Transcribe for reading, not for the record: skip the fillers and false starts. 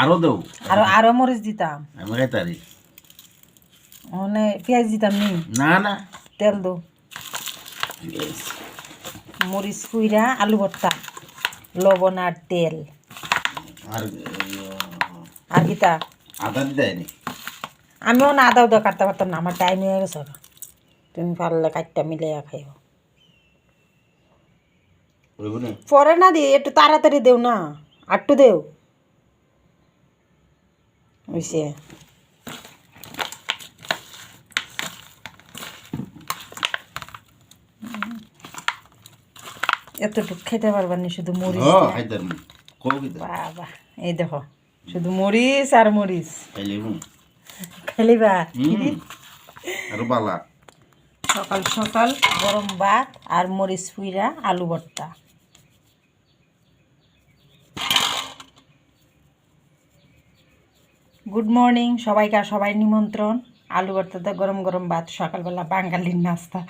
আরো দেও আরো মরিচ দিতাম আমি খাইতারি মানে পেঁয়াজ দিতাম নি না না তেল দো মরিচ কুইরা আলু ভর্তা লবণ আর তেল আর আর গীতা আদা দিদাইনি আমিও না আদা উদা কাটতে পারতাম না আমার টাইম হয়ে গেছে তুমি পারলে কাটটা মিলে খাইও পরে না দি একটু তাড়াতাড়ি দেও না আটটু দেও বুঝছে এতটুকু খেতে পারবার নি শুধু মরিচ বাবা এই দেখো শুধু মরিচ আর মরিচ খেলিবা সকাল সকাল গরম ভাত আর মরিচ পুইরা আলু ভর্তা গুড মর্নিং সবাইকে সবাই নিমন্ত্রণ আলু ভর্তাতে গরম গরম ভাত সকালবেলা বাঙালির নাস্তা